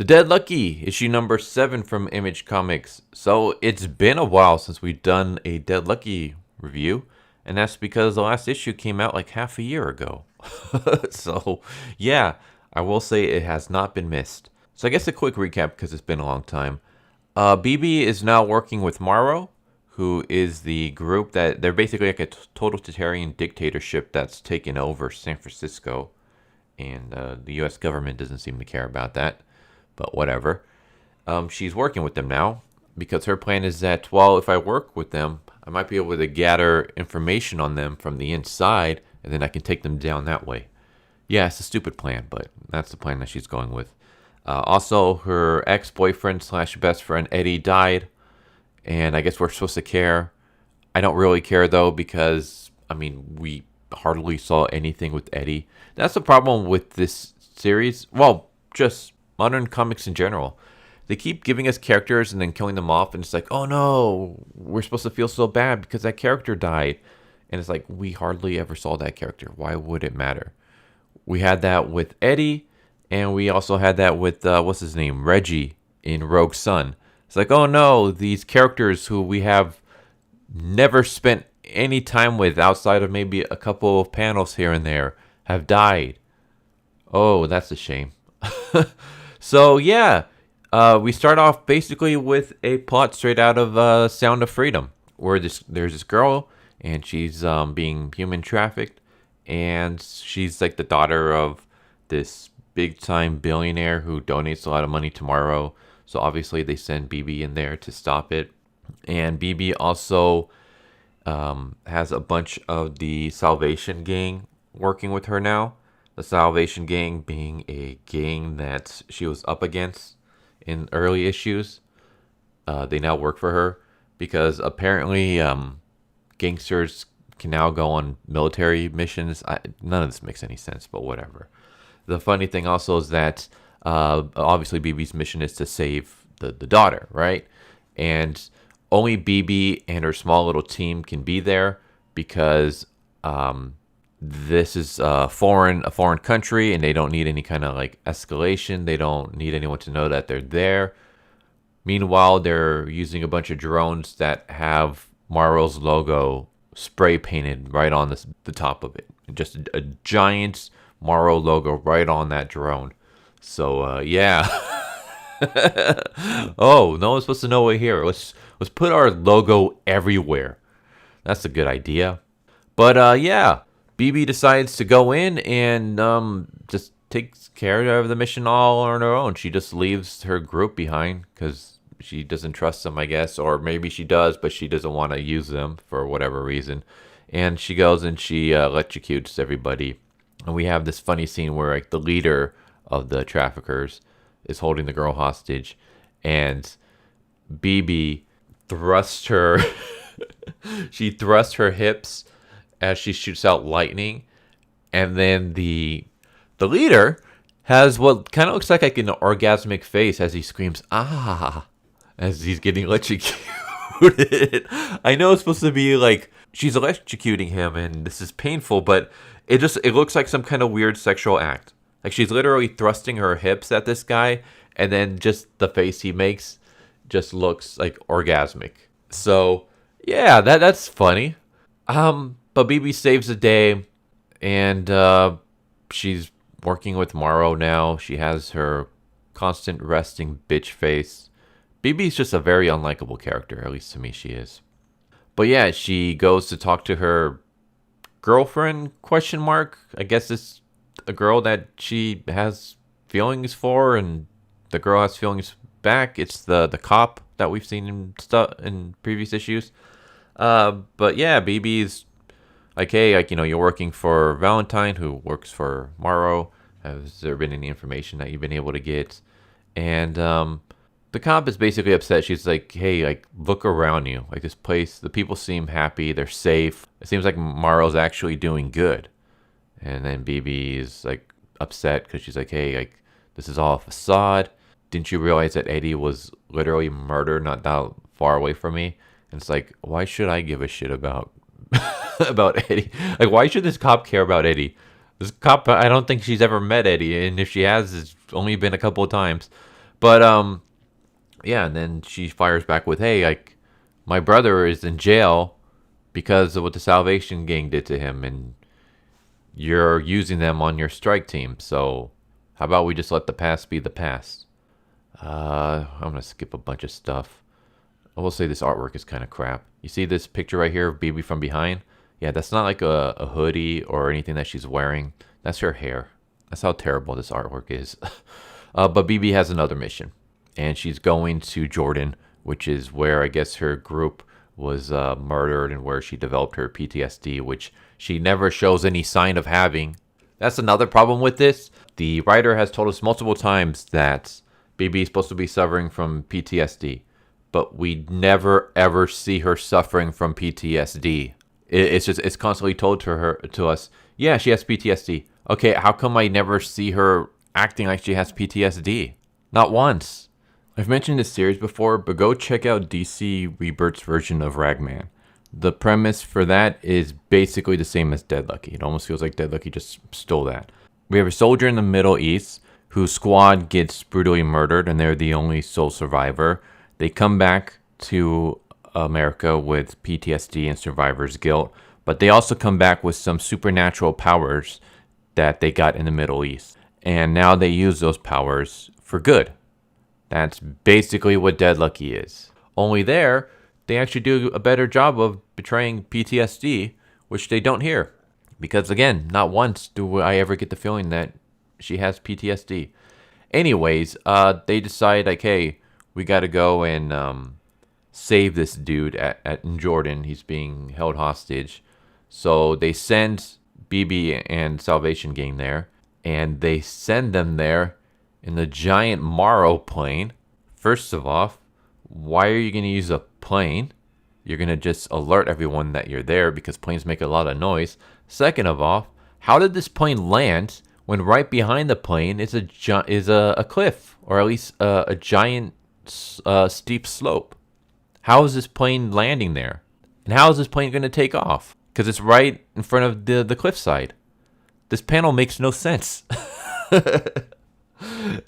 The Dead Lucky, issue number 7 from Image Comics. So it's been a while since we've done a Dead Lucky review, and that's because the last issue came out like half a year ago. So yeah, I will say it has not been missed. So I guess a quick recap because it's been a long time. Bibi is now working with Morrow, who is the group that they're basically like a totalitarian dictatorship that's taken over San Francisco, and the U.S. government doesn't seem to care about that. But whatever. She's working with them now because her plan is that, well, if I work with them, I might be able to gather information on them from the inside, and then I can take them down that way. Yeah, it's a stupid plan, but that's the plan that she's going with. Also, her ex-boyfriend / best friend Eddie died, and I guess we're supposed to care. I don't really care, though, because, I mean, we hardly saw anything with Eddie. That's the problem with this series. Well, just modern comics in general. They keep giving us characters and then killing them off, and it's like, oh no, we're supposed to feel so bad because that character died. And it's like, we hardly ever saw that character. Why would it matter? We had that with Eddie, and we also had that with, what's his name? Reggie in Rogue Sun. It's like, oh no, these characters who we have never spent any time with outside of maybe a couple of panels here and there have died. Oh, that's a shame. So yeah, we start off basically with a plot straight out of Sound of Freedom, where there's this girl and she's being human trafficked, and she's like the daughter of this big time billionaire who donates a lot of money to Morrow. So obviously they send Bibi in there to stop it, and Bibi also has a bunch of the Salvation Gang working with her now. The Salvation Gang being a gang that she was up against in early issues. They now work for her because apparently gangsters can now go on military missions. None of this makes any sense, but whatever. The funny thing also is that obviously Bibi's mission is to save the daughter, right? And only Bibi and her small little team can be there because this is a foreign country, and they don't need any kind of like escalation. They don't need anyone to know that they're there. Meanwhile, they're using a bunch of drones that have Morrow's logo spray painted right on the top of it. Just a giant Morrow logo right on that drone. So yeah. Oh, no one's supposed to know we're here. Let's put our logo everywhere. That's a good idea. But yeah. Bibi decides to go in and just takes care of the mission all on her own. She just leaves her group behind because she doesn't trust them, I guess. Or maybe she does, but she doesn't want to use them for whatever reason. And she goes and she electrocutes everybody. And we have this funny scene where like the leader of the traffickers is holding the girl hostage. And Bibi thrusts her... she thrusts her hips as she shoots out lightning, and then the leader has what kind of looks like an orgasmic face as he screams "ah" as he's getting electrocuted. I know it's supposed to be like she's electrocuting him and this is painful, but it looks like some kind of weird sexual act. Like she's literally thrusting her hips at this guy, and then just the face he makes just looks like orgasmic. So yeah, that's funny. But Bibi saves the day, and she's working with Morrow now. She has her constant resting bitch face. Bibi's just a very unlikable character, at least to me she is. But yeah, she goes to talk to her girlfriend, ? I guess it's a girl that she has feelings for, and the girl has feelings back. It's the cop that we've seen in previous issues. But yeah, Bibi's like, hey, like, you're working for Valentine, who works for Morrow. Has there been any information that you've been able to get? And the cop is basically upset. She's like, hey, like, look around you. Like, this place, the people seem happy. They're safe. It seems like Morrow's actually doing good. And then Bibi is like upset because she's like, hey, like, this is all a facade. Didn't you realize that Eddie was literally murdered not that far away from me? And it's like, why should I give a shit about about Eddie? Like, why should this cop care about Eddie? This cop, I don't think she's ever met Eddie, and if she has, it's only been a couple of times. But yeah, and then she fires back with, "Hey, like my brother is in jail because of what the Salvation Gang did to him, and you're using them on your strike team. So how about we just let the past be the past?" I'm gonna skip a bunch of stuff. I will say this artwork is kind of crap. You see this picture right here of Bibi from behind? Yeah, that's not like a hoodie or anything that she's wearing. That's her hair. That's how terrible this artwork is. But Bibi has another mission, and she's going to Jordan, which is where I guess her group was murdered and where she developed her PTSD, which she never shows any sign of having. That's another problem with this. The writer has told us multiple times that Bibi is supposed to be suffering from PTSD, but we never ever see her suffering from PTSD. It's constantly told to us, yeah, she has PTSD. Okay, how come I never see her acting like she has PTSD? Not once. I've mentioned this series before, but go check out DC Rebirth's version of Ragman. The premise for that is basically the same as Dead Lucky. It almost feels like Dead Lucky just stole that. We have a soldier in the Middle East whose squad gets brutally murdered, and they're the only sole survivor. They come back to America with PTSD and survivor's guilt, but they also come back with some supernatural powers that they got in the Middle East. And now they use those powers for good. That's basically what Dead Lucky is. Only there, they actually do a better job of betraying PTSD, which they don't here. Because again, not once do I ever get the feeling that she has PTSD. Anyways, they decide like, hey, we got to go and save this dude in Jordan. He's being held hostage. So they send Bibi and Salvation Gang there, and they send them there in the giant Morrow plane. First of all, why are you going to use a plane? You're going to just alert everyone that you're there because planes make a lot of noise. Second of all, how did this plane land when right behind the plane is a cliff, or at least a giant steep slope? How is this plane landing there? And how is this plane going to take off? Because it's right in front of the cliffside. This panel makes no sense.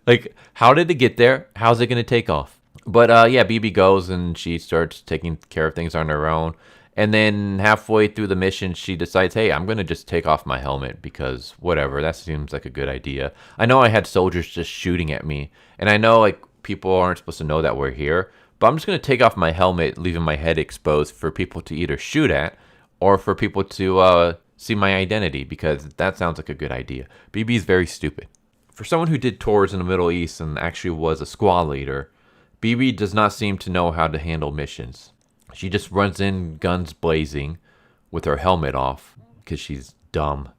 Like, how did it get there? How's it going to take off? But yeah, Bibi goes and she starts taking care of things on her own. And then halfway through the mission, she decides, hey, I'm going to just take off my helmet because whatever, that seems like a good idea. I know I had soldiers just shooting at me. And I know like people aren't supposed to know that we're here. But I'm just going to take off my helmet, leaving my head exposed for people to either shoot at or for people to see my identity, because that sounds like a good idea. Bibi is very stupid. For someone who did tours in the Middle East and actually was a squad leader, Bibi does not seem to know how to handle missions. She just runs in guns blazing with her helmet off because she's dumb.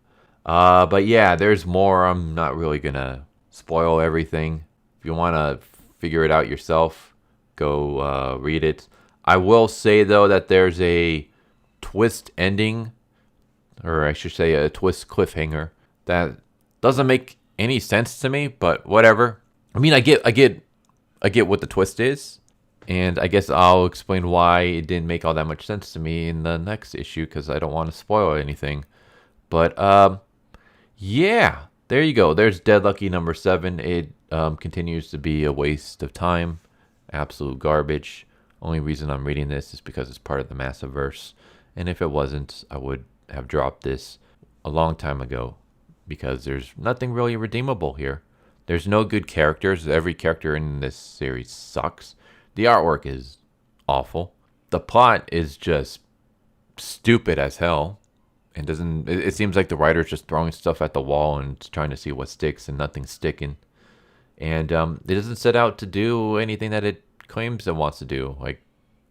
But yeah, there's more. I'm not really going to spoil everything. If you want to figure it out yourself, go read it. I will say, though, that there's a twist ending, or I should say a twist cliffhanger, that doesn't make any sense to me, but whatever. I mean, I get what the twist is, and I guess I'll explain why it didn't make all that much sense to me in the next issue, because I don't want to spoil anything. But yeah, there you go. There's Dead Lucky number 7. It continues to be a waste of time, absolute garbage. Only reason I'm reading this is because it's part of the Massiverse, and if it wasn't, I would have dropped this a long time ago, because there's nothing really redeemable here. There's no good characters. Every character in this series sucks. The artwork is awful. The plot is just stupid as hell. And it seems like the writer's just throwing stuff at the wall and trying to see what sticks, and nothing's sticking. And it doesn't set out to do anything that it claims it wants to do. Like,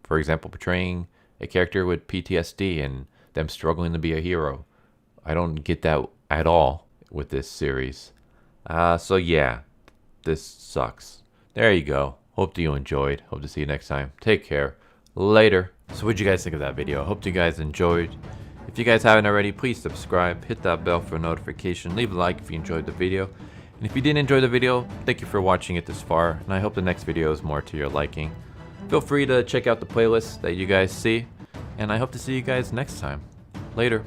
for example, portraying a character with PTSD and them struggling to be a hero. I don't get that at all with this series. So yeah, this sucks. There you go. Hope that you enjoyed. Hope to see you next time. Take care. Later. So what'd you guys think of that video? Hope you guys enjoyed. If you guys haven't already, please subscribe, hit that bell for a notification, leave a like if you enjoyed the video. And if you didn't enjoy the video, thank you for watching it this far, and I hope the next video is more to your liking. Feel free to check out the playlist that you guys see, and I hope to see you guys next time. Later.